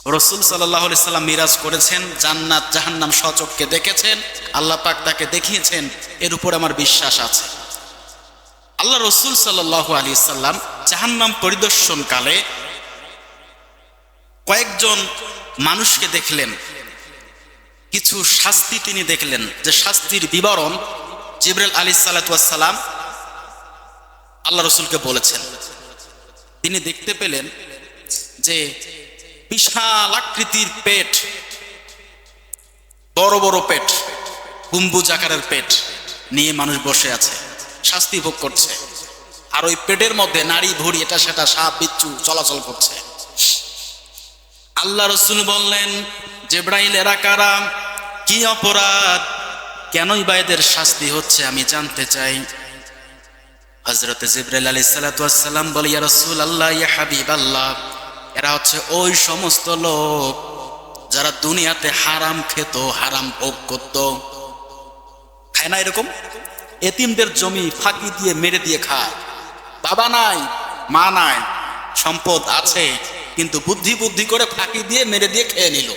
রাসূল সাল্লাল্লাহু আলাইহি সাল্লাম মিরাজ করেছেন, জান্নাত জাহান্নাম স্বচক্ষে দেখেছেন, আল্লাহ পাক তাকে দেখিয়েছেন, এর উপর আমার বিশ্বাস আছে। আল্লাহ রাসূল সাল্লাল্লাহু আলাইহি সাল্লাম জাহান্নাম পরিদর্শনকালে কয়েকজন মানুষকে দেখলেন, কিছু শাস্তি তিনি দেখলেন, যে শাস্তির বিবরণ জিবরাইল আলাইহিস সালাতু ওয়াস সালাম আল্লাহ রাসূলকে বলেছেন। তিনি দেখতে পেলেন যে বিশাল আকৃতির পেট, বড় বড় পেট, গম্বুজ আকারের পেট নিয়ে মানুষ বসে আছে, শাস্তি ভোগ করছে। আর ওই পেটের মধ্যে নাড়ি ভুঁড়ি এটা সেটা সাপ বিচ্ছু চলাচল করছে। আল্লাহ রাসূল বললেন, জিবরাইল এরা কারা, কি অপরাধ, কেনই বা এদের শাস্তি হচ্ছে আমি জানতে চাই। হযরত জিবরাইল আলাইহিস সালাতু ওয়াস সালাম বলে, ইয়া রাসূলুল্লাহ, ইয়া হাবিবাল্লাহ, এরা হচ্ছে ওই সমস্ত লোক যারা দুনিয়াতে হারাম খেত, হারাম ভোগ করত। খায় না এরকম? এতিমদের জমি ফাঁকি দিয়ে মেরে দিয়ে খায়, বাবা নাই মা নাই, সম্পদ আছে কিন্তু বুদ্ধি বুদ্ধি করে ফাঁকি দিয়ে মেরে দিয়ে খেয়ে নিল।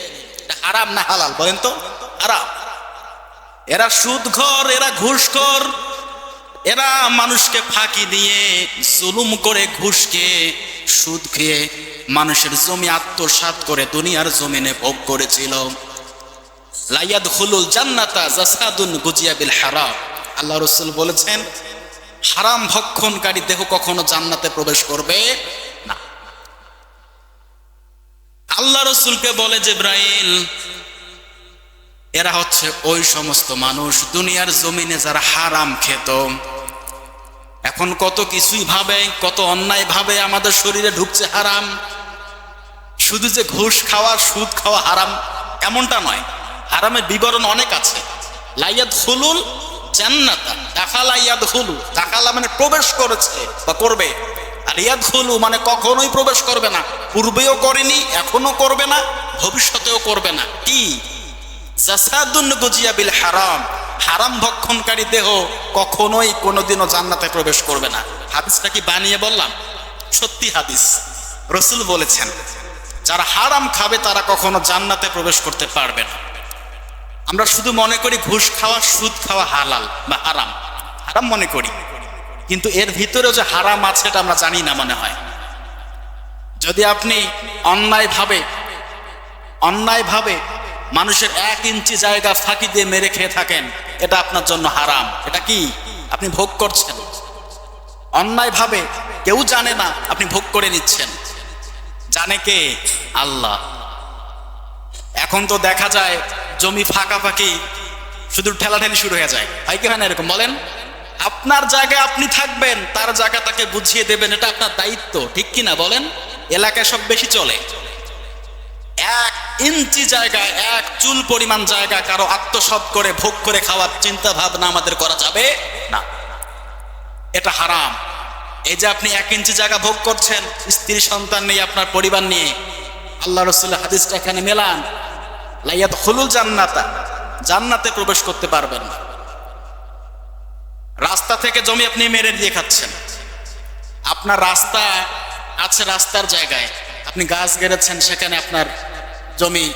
এটা হারাম না হালাল বলেন তো? হারাম। এরা সুদখোর, এরা ঘুষখোর, এরা মানুষকে ফাঁকি দিয়ে জুলুম করে, ঘুষ খেয়ে, সুদ খেয়ে মানুষের জমি আত্মসাৎ করে দুনিয়ার জমিনে ভোগ করেছিল। লা ইয়াদখুলুল জান্নাতা জাসাদুন গুজিয়া বিল হারাম। আল্লাহ রাসূল বলেছেন, হারাম ভক্ষণকারী দেহ কখনো জান্নাতে প্রবেশ করবে না। আল্লাহ রাসূলকে বলে জিবরাইল, এরা হচ্ছে ওই সমস্ত মানুষ দুনিয়ার জমিনে যারা হারাম খেত। এখন কত কিছুই ভাবে, কত অন্যায় ভাবে আমাদের শরীরে ঢুকছে হারাম। শুধু যে ঘুষ খাওয়া, সুদ খাওয়া হারাম এমনটা নয়, হারামের বিবরণ অনেক আছে। লা ইয়াদখুলুল জান্নাতা, দাখালা ইয়াদখুলু, দাখালা মানে প্রবেশ করেছে বা করবে, আর ইয়াদখুলু মানে কখনোই প্রবেশ করবে না, পূর্বেও করেনি, এখনো করবে না, ভবিষ্যতেও করবে না। কি? জাসাদুন গুজিয়া বিল হারাম, হারাম ভক্ষণকারী দেহ কখনোই কোনোদিনও জান্নাতে প্রবেশ করবে না। হাদিসটা কি বানিয়ে বললাম? সত্যি হাদিস, রাসূল বলেছেন যারা হারাম খাবে তারা কখনো জান্নাতে প্রবেশ করতে পারবে না। আমরা শুধু মনে করি ঘুষ খাওয়া, সুদ খাওয়া হালাল বা হারাম, হারাম মনে করি, কিন্তু এর ভিতরেও যে হারাম আছে এটা আমরা জানি না মনে হয়। যদি আপনি অন্যায়ভাবে মানুষের 1 ইঞ্চি জায়গা ফাঁকি দিয়ে মেরে খেয়ে থাকেন, এটা আপনার জন্য হারাম। এটা কি? আপনি ভোগ করছেন অন্যায়ভাবে, কেউ জানে না, আপনি ভোগ করে নিচ্ছেন। জানে কে? আল্লাহ। এখন তো দেখা যায় জমি ফাঁকাফাঁকি, শুধু ঠেলাঠেলি শুরু হয়ে যায়, হয় কি হয় না এরকম বলেন? আপনার জায়গায় আপনি থাকবেন, তার জায়গা তাকে বুঝিয়ে দেবেন, এটা আপনার দায়িত্ব, ঠিক কি না বলেন? এলাকায় সব বেশি চলে। 1 ইঞ্চি জায়গায়, 1 চুল পরিমাণ জায়গা কারো আত্মসাৎ করে ভোগ করে খাওয়ার চিন্তা ভাবনা আমাদের করা যাবে না, এটা হারাম। এই যে আপনি 1 ইঞ্চি জায়গা ভোগ করছেন স্ত্রী সন্তান নিয়ে, আপনার পরিবার নিয়ে, আল্লাহ রাসূলের হাদিসটা এখানে মেলান, লা ইয়াদখুলুল জান্নাতা, জান্নাতে প্রবেশ করতে পারবেন না। রাস্তা থেকে জমি আপনি মেরে দিয়ে খাচ্ছেন, আপনার রাস্তা আছে, রাস্তার জায়গায় আপনি গাছ গেড়েছেন, সেখানে আপনার জমি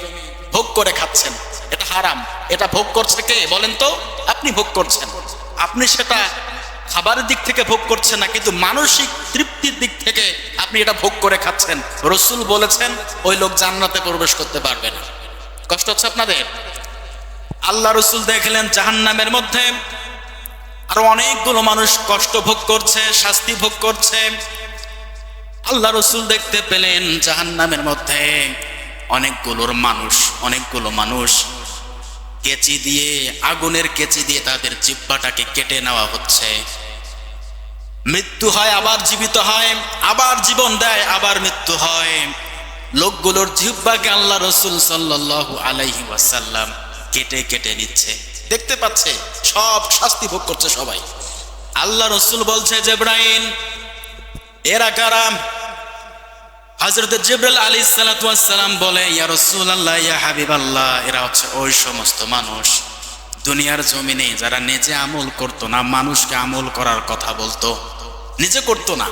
ভোগ করে খাচ্ছেন, এটা হারাম। এটা ভোগ করছে কে বলেন তো? আপনি ভোগ করছেন। আপনি সেটা খাবারের দিক থেকে ভোগ করছেন না, কিন্তু মানসিক তৃপ্তির দিক থেকে আপনি এটা ভোগ করে খাচ্ছেন। রাসূল বলেছেন ওই লোক জান্নাতে প্রবেশ করতে পারবে না। কষ্ট হচ্ছে আপনাদের? আল্লাহ রাসূল দেখলেন জাহান্নামের মধ্যে আরো অনেকগুলো মানুষ কষ্ট ভোগ করছে, শাস্তি ভোগ করছে। আল্লাহ রাসূল দেখতে পেলেন জাহান্নামের মধ্যে অনেকগুলো মানুষ কেচি দিয়ে, আগুনের কেচি দিয়ে তাদের জিহ্বাটাকে কেটে নেওয়া হচ্ছে। মৃত্যু হয়, আবার জীবিত হয়, আবার জীবন দেয়, আবার মৃত্যু হয়। লোকগুলোর জিহ্বাকে আল্লাহ রাসূল সাল্লাল্লাহু আলাইহি ওয়াসাল্লাম কেটে কেটে নিচ্ছে, দেখতে পাচ্ছে, সব শাস্তি ভোগ করছে সবাই। আল্লাহ রাসূল বলছে, জিবরাইল এরা কারা? হযরত জিবরাইল আলাইহিস সালাতু ওয়াস সালাম বলে, ইয়া রাসূলুল্লাহ, ইয়া হাবিবাল্লাহ, এরা হচ্ছে ওই সমস্ত মানুষ দুনিয়ার জমিনে যারা নিজে আমল করতো না, মানুষকে আমল করার কথা বলতো, নিজে করতো না,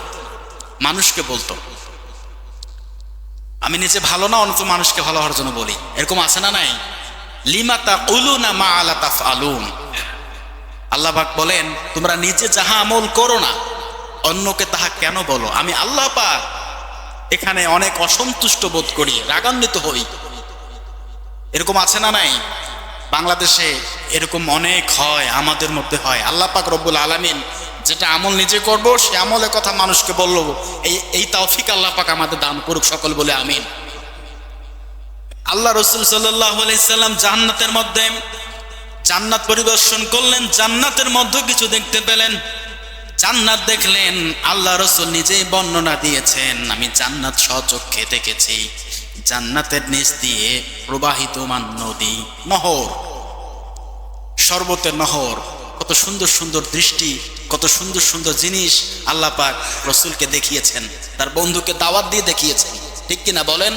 মানুষকে বলতো। আমি নিজে ভালো না, অন্য মানুষকে ভালো হওয়ার জন্য বলি, এরকম আছে না নাই? লিমা তাকুলুনা মা লা তাফআলুন। আল্লাহ পাক বলেন, তোমরা নিজে যাহা আমল করো না, অন্যকে তাহা কেন বলো? আমি আল্লাহ পাক এখানে অনেক অসন্তুষ্ট বোধ করি, রাগান্বিত হই। এরকম আছে না নাই? বাংলাদেশে এরকম অনেক হয়, আমাদের মধ্যে হয়। আল্লাহ পাক রব্বুল আলামিন যেটা আমল নিজে করব, সে আমলের কথা মানুষকে বলবো, এই তৌফিক আল্লাহ পাক আমাদের দান করুক, সকল বলে আমিন। আল্লাহ রাসূল সাল্লাল্লাহু আলাইহি সাল্লাম জান্নাতের মধ্যে জান্নাত পরিদর্শন করলেন, জান্নাতের মধ্যে কিছু দেখতে পেলেন। জান্নাত দেখলেন, আল্লাহ রাসূল নিজেই বর্ণনা দিয়েছেন, আমি জান্নাত স্বচক্ষে দেখেছি। জান্নাতের নিচ দিয়ে প্রবাহিতমান নদী, নহর, শরবতের নহর, কত সুন্দর সুন্দর দৃষ্টি, কত সুন্দর সুন্দর জিনিস আল্লাহ পাক রাসূলকে দেখিয়েছেন, তার বন্ধুকে দাওয়াত দিয়ে দেখিয়েছেন। ঠিক কিনা বলেন?